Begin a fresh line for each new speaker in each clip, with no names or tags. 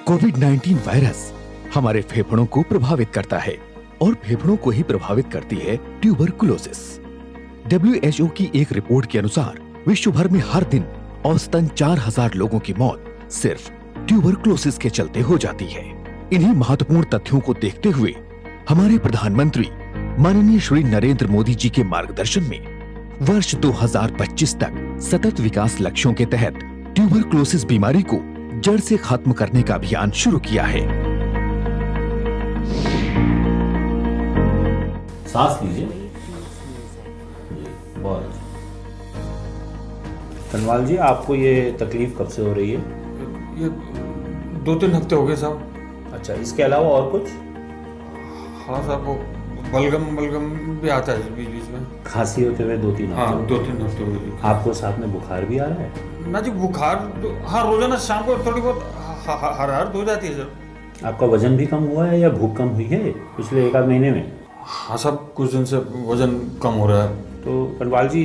कोविड-19 virus हमारे फेफड़ों को प्रभावित करता है और फेफड़ों को ही प्रभावित करती है ट्यूबरकुलोसिस। WHO की एक रिपोर्ट के अनुसार विश्व भर में हर दिन औसतन 4000 लोगों की मौत सिर्फ ट्यूबरकुलोसिस के चलते हो जाती है। इन्हीं महत्वपूर्ण तथ्यों को देखते हुए हमारे प्रधानमंत्री माननीय श्री नरेंद्र मोदी जी के मार्गदर्शन में वर्ष 2025 तक सतत विकास लक्ष्यों के तहत ट्यूबरकुलोसिस बीमारी को जड़ से खत्म करने का अभियान शुरू किया है।
सांस लीजिए। बहुत। तनवाल जी, आपको ये तकलीफ कब से हो रही है?
ये 2-3 हफ्ते हो गए साहब।
अच्छा, इसके अलावा और कुछ?
हाँ साहब, वो बलगम भी आता है बीच बीच में।
खांसी होते हुए 2-3 हफ्ते?
हाँ, 2-3 हफ्ते हो गए।
आपको साथ में बुखार भी आ रहा है?
ना जी, बुखार तो हाँ रोजाना शाम को थोड़ी बहुत हरारत हो जाती है सर।
आपका वजन भी कम हुआ है या भूख कम हुई है पिछले 1 आध महीने में?
हाँ साहब, कुछ दिन से वजन कम हो रहा है।
तो तनवाल जी,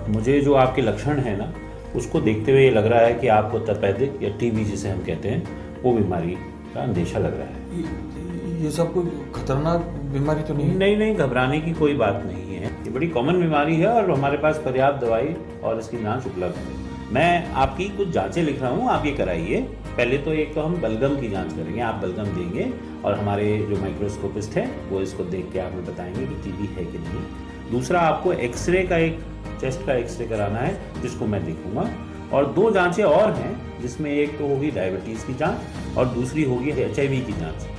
मुझे जो आपके लक्षण है ना, उसको देखते हुए ये लग रहा है कि आपको तपेदिक या टीबी जिसे हम कहते हैं, वो बीमारी का अंदेशा लग रहा है।
ये सब कोई खतरनाक बीमारी तो नहीं है?
नहीं, घबराने की कोई बात नहीं है। ये बड़ी कॉमन बीमारी है और हमारे पास पर्याप्त दवाई और इसकी जांच उपलब्ध है। मैं आपकी कुछ जांचें लिख रहा हूँ, आप ये कराइए। पहले तो एक तो हम बलगम की जांच करेंगे, आप बलगम देंगे और हमारे जो माइक्रोस्कोपिस्ट है वो इसको देख के हमें बताएंगे कि टीबी है कि नहीं। दूसरा, आपको एक्सरे का एक चेस्ट का एक्सरे कराना है जिसको मैं देखूंगा। और 2 जांचें और हैं जिसमें एक तो होगी डायबिटीज़ की जांच और दूसरी होगी HIV की जांच।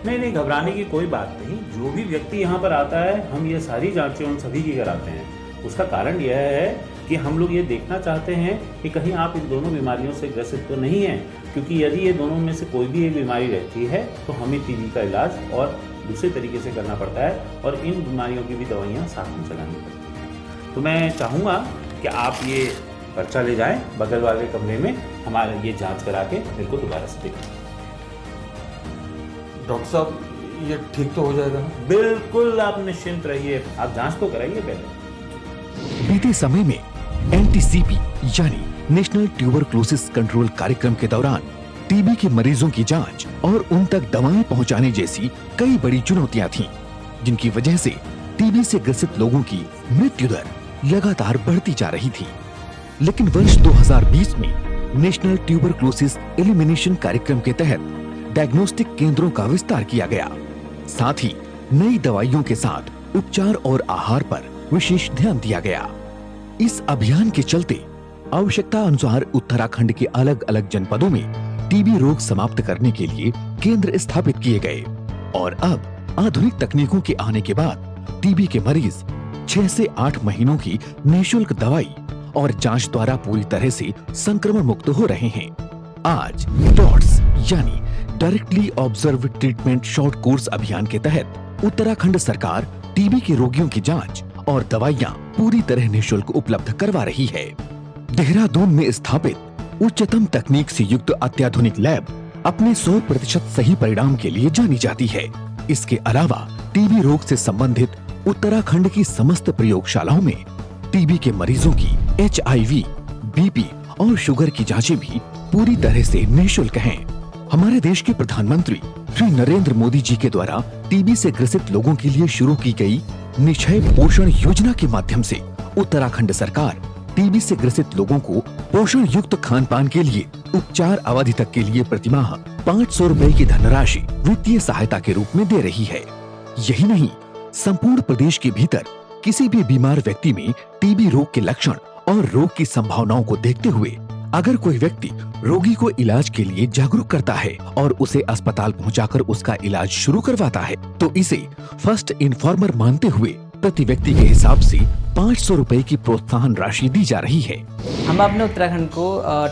नहीं, घबराने की कोई बात नहीं। जो भी व्यक्ति यहाँ पर आता है, हम ये सारी जांचें उन सभी की कराते हैं। उसका कारण यह है कि हम लोग ये देखना चाहते हैं कि कहीं आप इन दोनों बीमारियों से ग्रसित तो नहीं हैं, क्योंकि यदि ये दोनों में से कोई भी एक बीमारी रहती है तो हमें टीबी का इलाज और दूसरे तरीके से करना पड़ता है और इन बीमारियों की भी दवाइयाँ साथ में चलानी पड़ती हैं। तो मैं चाहूँगा कि आप ये पर्चा ले जाएं बगल वाले कमरे में, हमारे ये जाँच करा के मेरे को दोबारा से देखें।
डॉक्टर साहब, ये ठीक तो हो जाएगा ना?
बिल्कुल, आप निश्चिंत रहिए। आप जांच तो कराइए पहले।
बीते समय में NTCP यानी नेशनल ट्यूबरकुलोसिस कंट्रोल कार्यक्रम के दौरान टीबी के मरीजों की जांच और उन तक दवाएं पहुंचाने जैसी कई बड़ी चुनौतियां थीं, जिनकी वजह से टीबी से ग्रसित लोगों की मृत्यु दर लगातार बढ़ती जा रही थी। लेकिन वर्ष 2020 में नेशनल ट्यूबरकुलोसिस एलिमिनेशन कार्यक्रम के तहत डायग्नोस्टिक केंद्रों का विस्तार किया गया। साथ ही नई दवाइयों के साथ उपचार और आहार पर विशेष ध्यान दिया गया। इस अभियान के चलते आवश्यकता अनुसार उत्तराखंड के अलग अलग जनपदों में टीबी रोग समाप्त करने के लिए केंद्र स्थापित किए गए और अब आधुनिक तकनीकों के आने के बाद टीबी के मरीज 6 से 8 महीनों की निःशुल्क दवाई और जांच द्वारा पूरी तरह से संक्रमण मुक्त हो रहे हैं। आज डॉट्स यानी directly observe treatment short course अभियान के तहत उत्तराखंड सरकार टीबी के रोगियों की जांच और दवाइयां पूरी तरह निःशुल्क उपलब्ध करवा रही है। देहरादून में स्थापित उच्चतम तकनीक से युक्त अत्याधुनिक लैब अपने 100% सही परिणाम के लिए जानी जाती है। इसके अलावा टीबी रोग से संबंधित उत्तराखंड की समस्त प्रयोगशालाओं में टीबी के मरीजों की HIV, BP और शुगर की जांचें भी पूरी तरह से निःशुल्क हैं। हमारे देश के प्रधानमंत्री श्री नरेंद्र मोदी जी के द्वारा टीबी से ग्रसित लोगों के लिए शुरू की गई निक्षय पोषण योजना के माध्यम से उत्तराखंड सरकार टीबी से ग्रसित लोगों को पोषण युक्त खान पान के लिए उपचार अवधि तक के लिए प्रतिमाह 500 रुपए की धनराशि वित्तीय सहायता के रूप में दे रही है। यही नहीं, संपूर्ण प्रदेश के भीतर किसी भी बीमार व्यक्ति में टीबी रोग के लक्षण और रोग की संभावनाओं को देखते हुए अगर कोई व्यक्ति रोगी को इलाज के लिए जागरूक करता है और उसे अस्पताल पहुंचाकर उसका इलाज शुरू करवाता है तो इसे फर्स्ट इन्फॉर्मर मानते हुए प्रति व्यक्ति के हिसाब से 500 रुपए की प्रोत्साहन राशि दी जा रही है।
हम अपने उत्तराखंड को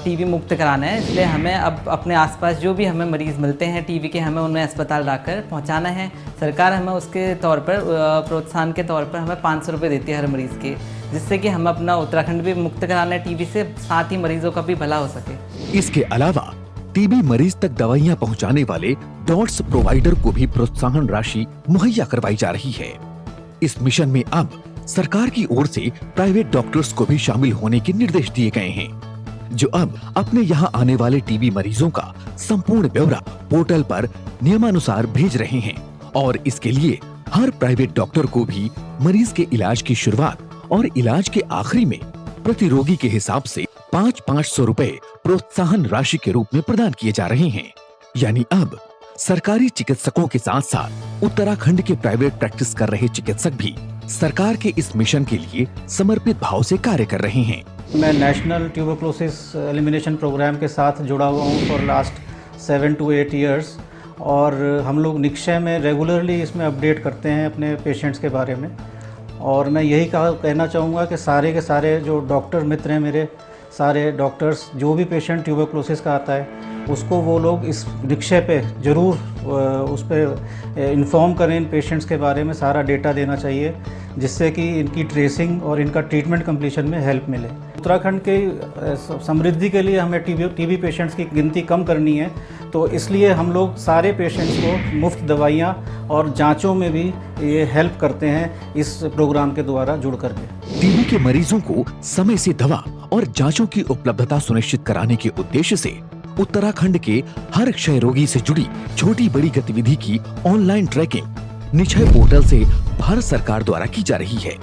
टीबी मुक्त कराना है, इसलिए हमें अब अपने आसपास जो भी हमें मरीज मिलते हैं टीबी के, हमें उन्हें अस्पताल लाकर पहुंचाना है। सरकार हमें उसके तौर पर प्रोत्साहन के तौर पर हमें 500 रुपये देती है हर मरीज़ के, जिससे कि हम अपना उत्तराखंड भी मुक्त कराना है टीबी से, साथ ही मरीजों का भी भला हो सके।
इसके अलावा टीबी मरीज तक दवाइयाँ पहुँचाने वाले डॉट्स प्रोवाइडर को भी प्रोत्साहन राशि मुहैया करवाई जा रही है। इस मिशन में अब सरकार की ओर से प्राइवेट डॉक्टर्स को भी शामिल होने के निर्देश दिए गए हैं। जो अब अपने यहाँ आने वाले टीबी मरीजों का संपूर्ण ब्यौरा पोर्टल पर नियमानुसार भेज रहे हैं और इसके लिए हर प्राइवेट डॉक्टर को भी मरीज के इलाज की शुरुआत और इलाज के आखिरी में प्रति रोगी के हिसाब से 500 रुपए प्रोत्साहन राशि के रूप में प्रदान किए जा रहे हैं। यानी अब सरकारी चिकित्सकों के साथ साथ उत्तराखंड के प्राइवेट प्रैक्टिस कर रहे चिकित्सक भी सरकार के इस मिशन के लिए समर्पित भाव से कार्य कर रहे हैं।
मैं नेशनल ट्यूबरक्लोसिस एलिमिनेशन प्रोग्राम के साथ जुड़ा हुआ हूँ फॉर लास्ट 7 to 8 ईयर्स और हम लोग निक्षय में रेगुलरली इसमें अपडेट करते हैं अपने पेशेंट्स के बारे में। और मैं यही कहना चाहूँगा कि सारे के सारे जो डॉक्टर मित्र हैं मेरे, सारे डॉक्टर्स जो भी पेशेंट ट्यूबरक्लोसिस का आता है उसको वो लोग इस निक्षय पे ज़रूर उस पर इन्फॉर्म करें, इन पेशेंट्स के बारे में सारा डेटा देना चाहिए जिससे कि इनकी ट्रेसिंग और इनका ट्रीटमेंट कंप्लीशन में हेल्प मिले। उत्तराखंड के समृद्धि के लिए हमें टीबी पेशेंट्स की गिनती कम करनी है, तो इसलिए हम लोग सारे पेशेंट्स को मुफ्त दवाइयाँ और जांचों में भी ये हेल्प करते हैं इस प्रोग्राम के द्वारा जुड़ करके।
टीबी के मरीजों को समय से दवा और जांचों की उपलब्धता सुनिश्चित कराने के उद्देश्य से उत्तराखंड के हर क्षय रोगी से जुड़ी छोटी बड़ी गतिविधि की ऑनलाइन ट्रैकिंग निक्षय पोर्टल से भारत सरकार द्वारा की जा रही है।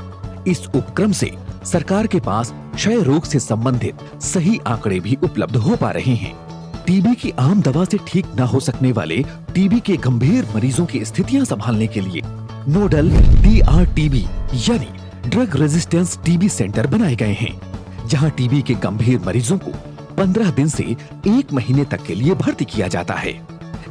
इस उपक्रम से सरकार के पास क्षय रोग से संबंधित सही आंकड़े भी उपलब्ध हो पा रहे हैं। टीबी की आम दवा से ठीक न हो सकने वाले टीबी के गंभीर मरीजों की स्थितियां संभालने के लिए नोडल DRTB यानी ड्रग रेजिस्टेंस टीबी सेंटर बनाए गए हैं, जहां टीबी के गंभीर मरीजों को 15 दिन से 1 महीने तक के लिए भर्ती किया जाता है,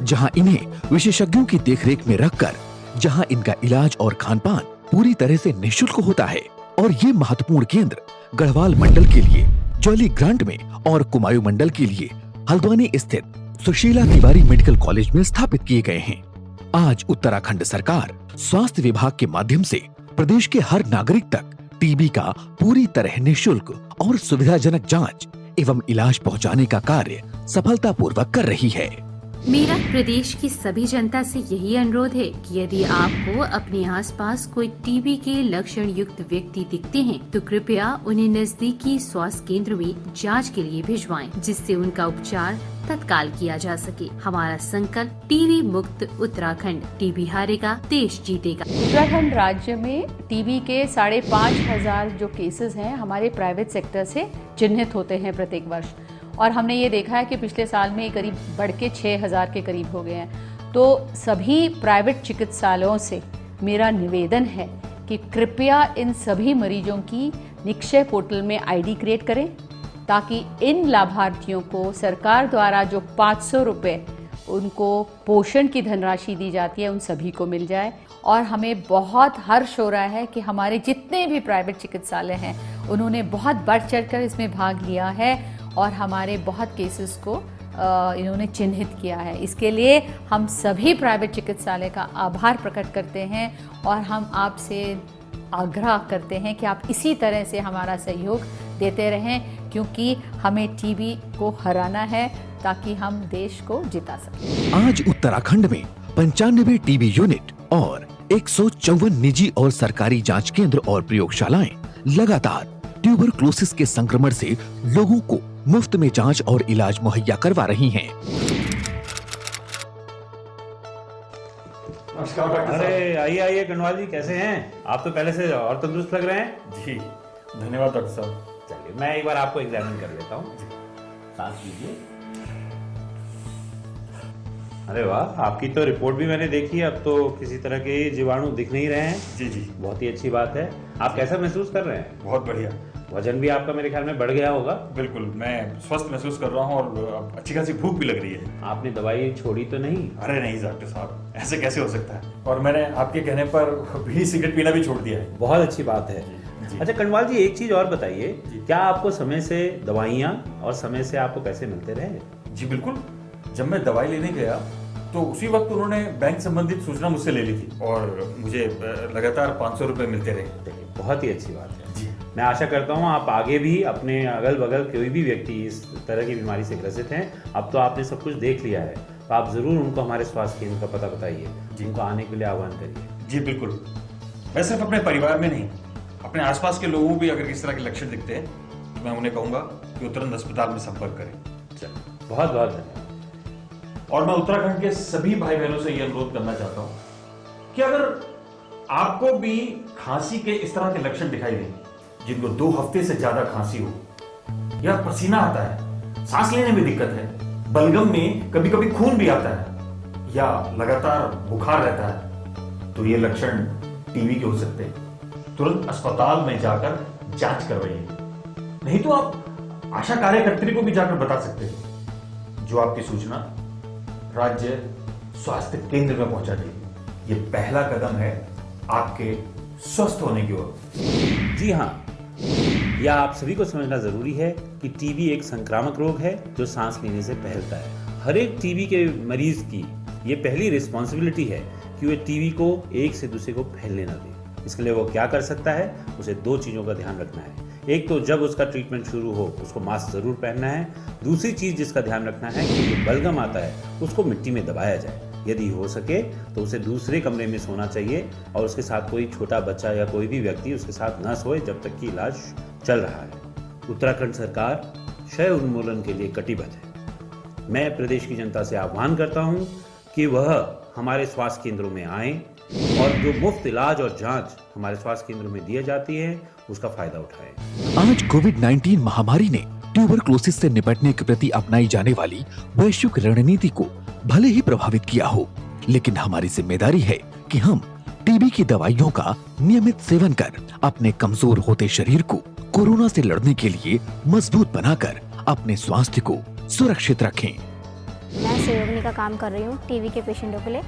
जहां इन्हें विशेषज्ञों की देखरेख में रखकर जहां इनका इलाज और खान-पान पूरी तरह से निःशुल्क होता है। और ये महत्वपूर्ण केंद्र गढ़वाल मंडल के लिए जौली ग्रांट में और कुमायूं मंडल के लिए हल्द्वानी स्थित सुशीला तिवारी मेडिकल कॉलेज में स्थापित किए गए हैं। आज उत्तराखंड सरकार स्वास्थ्य विभाग के माध्यम से प्रदेश के हर नागरिक तक टीबी का पूरी तरह निःशुल्क और सुविधाजनक जांच एवं इलाज पहुंचाने का कार्य सफलतापूर्वक कर रही है।
मेरा प्रदेश की सभी जनता से यही अनुरोध है कि यदि आपको अपने आसपास कोई टीबी के लक्षण युक्त व्यक्ति दिखते हैं तो कृपया उन्हें नजदीकी स्वास्थ्य केंद्र में जांच के लिए भिजवाएं, जिससे उनका उपचार तत्काल किया जा सके। हमारा संकल्प टीबी मुक्त उत्तराखंड। टीबी हारेगा, देश जीतेगा।
उत्तराखंड राज्य में टीबी के 5,500 जो केसेस हैं हमारे प्राइवेट सेक्टर से चिन्हित होते हैं प्रत्येक वर्ष, और हमने ये देखा है कि पिछले साल में करीब बढ़ के 6,000 के करीब हो गए हैं। तो सभी प्राइवेट चिकित्सालयों से मेरा निवेदन है कि कृपया इन सभी मरीजों की निक्षय पोर्टल में आईडी क्रिएट करें, ताकि इन लाभार्थियों को सरकार द्वारा जो 500 रुपये उनको पोषण की धनराशि दी जाती है उन सभी को मिल जाए। और हमें बहुत हर्ष हो रहा है कि हमारे जितने भी प्राइवेट चिकित्सालय हैं उन्होंने बहुत बढ़ चढ़कर इसमें भाग लिया है और हमारे बहुत केसेस को इन्होंने चिन्हित किया है। इसके लिए हम सभी प्राइवेट चिकित्सालय का आभार प्रकट करते हैं और हम आपसे आग्रह करते हैं कि आप इसी तरह से हमारा सहयोग देते रहें, क्योंकि हमें टीबी को हराना है ताकि हम देश को जिता सकें।
आज उत्तराखंड में 95 टीबी यूनिट और 154 निजी और सरकारी जांच केंद्र और प्रयोगशालाएं लगातार ट्यूबरक्लोसिस के संक्रमण से लोगों को मुफ्त में जांच और इलाज मुहैया करवा रही हैं।
अरे आइए कनवाल जी, कैसे हैं आप? तो पहले से और तंदुरुस्त लग रहे हैं।
जी धन्यवाद डॉक्टर साहब।
चलिए मैं एक बार आपको एग्जामिन कर लेता हूँ। सांस लीजिए। अरे वाह, आपकी तो रिपोर्ट भी मैंने देखी है। अब तो किसी तरह के जीवाणु दिख नहीं रहे हैं।
जी जी,
बहुत ही अच्छी बात है। आप कैसा महसूस कर रहे हैं?
बहुत बढ़िया।
वजन भी आपका मेरे ख्याल में बढ़ गया होगा।
बिल्कुल, मैं स्वस्थ महसूस कर रहा हूँ और अच्छी खासी भूख भी लग रही है।
आपने दवाई छोड़ी तो नहीं?
अरे नहीं डॉक्टर साहब, ऐसे कैसे हो सकता है। और मैंने आपके कहने पर बीड़ी सिगरेट पीना भी छोड़ दिया है।
बहुत अच्छी बात है। अच्छा कनवाल जी, एक चीज और बताइए, क्या आपको समय से दवाइयाँ और समय से आपको पैसे मिलते रहे?
जी बिल्कुल, जब मैं दवाई लेने गया तो उसी वक्त उन्होंने बैंक संबंधित सूचना मुझसे ले ली थी और मुझे लगातार 500 रुपये मिलते रहे।
बहुत ही अच्छी बात है
जी।
मैं आशा करता हूँ आप आगे भी अपने अगल बगल कोई भी व्यक्ति इस तरह की बीमारी से ग्रसित हैं, अब तो आपने सब कुछ देख लिया है, तो आप जरूर उनको हमारे स्वास्थ्य केंद्र का पता बताइए, उनको आने के लिए आह्वान करिए।
जी बिल्कुल, मैं सिर्फ अपने परिवार में नहीं, अपने आसपास के लोगों भी अगर किस तरह के लक्षण दिखते हैं तो मैं उन्हें कहूँगा कि वो तुरंत अस्पताल में संपर्क करें।
चलो, बहुत बहुत धन्यवाद।
और मैं उत्तराखंड के सभी भाई बहनों से यह अनुरोध करना चाहता हूं कि अगर आपको भी खांसी के इस तरह के लक्षण दिखाई दें, जिनको 2 हफ्ते से ज्यादा खांसी हो, या पसीना आता है, सांस लेने में दिक्कत है, बलगम में कभी कभी खून भी आता है, या लगातार बुखार रहता है, तो ये लक्षण टीबी के हो सकते हैं। तुरंत अस्पताल में जाकर जांच करवाइए। नहीं तो आप आशा कार्यकर्त्री को भी जाकर बता सकते हैं, जो आपकी सूचना राज्य स्वास्थ्य केंद्र में पहुंचा देगी। ये पहला कदम है आपके स्वस्थ होने की ओर।
जी हाँ, यह आप सभी को समझना जरूरी है कि टीबी एक संक्रामक रोग है जो सांस लेने से फैलता है। हर एक टीबी के मरीज की ये पहली रिस्पॉन्सिबिलिटी है कि वे टीबी को एक से दूसरे को फैलने ना दे। इसके लिए वो क्या कर सकता है, उसे 2 चीज़ों का ध्यान रखना है। एक तो जब उसका ट्रीटमेंट शुरू हो उसको मास्क जरूर पहनना है। दूसरी चीज़ जिसका ध्यान रखना है कि जो बलगम आता है उसको मिट्टी में दबाया जाए। यदि हो सके तो उसे दूसरे कमरे में सोना चाहिए और उसके साथ कोई छोटा बच्चा या कोई भी व्यक्ति उसके साथ न सोए जब तक कि इलाज चल रहा है। उत्तराखंड सरकार क्षय उन्मूलन के लिए कटिबद्ध है। मैं प्रदेश की जनता से आह्वान करता हूं कि वह हमारे स्वास्थ्य केंद्रों में आएं और जो मुफ्त इलाज और जांच हमारे स्वास्थ्य केंद्रों में दी जाती है उसका फायदा उठाएं।
आज कोविड-19 महामारी ने ट्यूबरक्लोसिस से निपटने के प्रति अपनाई जाने वाली वैश्विक रणनीति को भले ही प्रभावित किया हो, लेकिन हमारी जिम्मेदारी है कि हम टीबी की दवाइयों का नियमित सेवन कर अपने कमजोर होते शरीर को कोरोना से लड़ने के लिए मजबूत बनाकर अपने स्वास्थ्य को सुरक्षित रखें।
मैं सहयोगिनी का काम कर रही हूँ टीबी के पेशेंटों के लिए,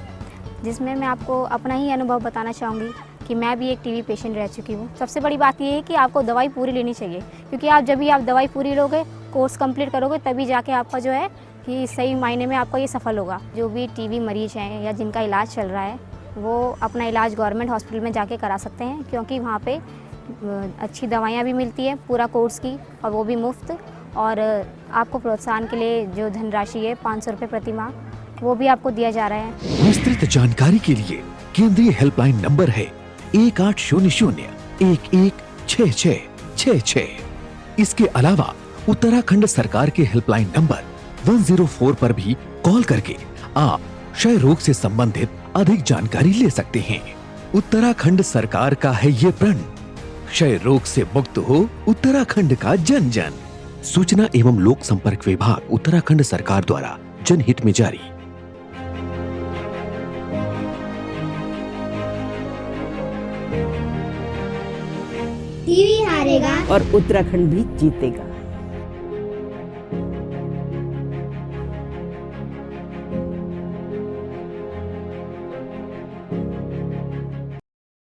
जिसमें मैं आपको अपना ही अनुभव बताना चाहूँगी कि मैं भी एक टीबी पेशेंट रह चुकी हूँ। सबसे बड़ी बात ये है कि आपको दवाई पूरी लेनी चाहिए, क्योंकि जब भी आप दवाई पूरी लोगे, कोर्स कंप्लीट करोगे, तभी जाके आपका जो है कि सही मायने में आपका ये सफल होगा। जो भी टीबी मरीज हैं या जिनका इलाज चल रहा है वो अपना इलाज गवर्नमेंट हॉस्पिटल में जाके करा सकते हैं, क्योंकि वहाँ पे अच्छी दवाइयाँ भी मिलती है पूरा कोर्स की, और वो भी मुफ्त। और आपको प्रोत्साहन के लिए जो धनराशि है 500 रुपये प्रति माह, वो भी आपको दिया जा रहा है।
विस्तृत जानकारी के लिए केंद्रीय हेल्पलाइन नंबर है 1800-116666। इसके अलावा उत्तराखंड सरकार के हेल्पलाइन नंबर 104 पर भी कॉल करके आप क्षय रोग से संबंधित अधिक जानकारी ले सकते हैं। उत्तराखंड सरकार का है ये प्रण, क्षय रोग से मुक्त हो उत्तराखंड का जन जन। सूचना एवं लोक संपर्क विभाग उत्तराखंड सरकार द्वारा जनहित में जारी।
टीवी हारेगा
और उत्तराखंड भी जीतेगा।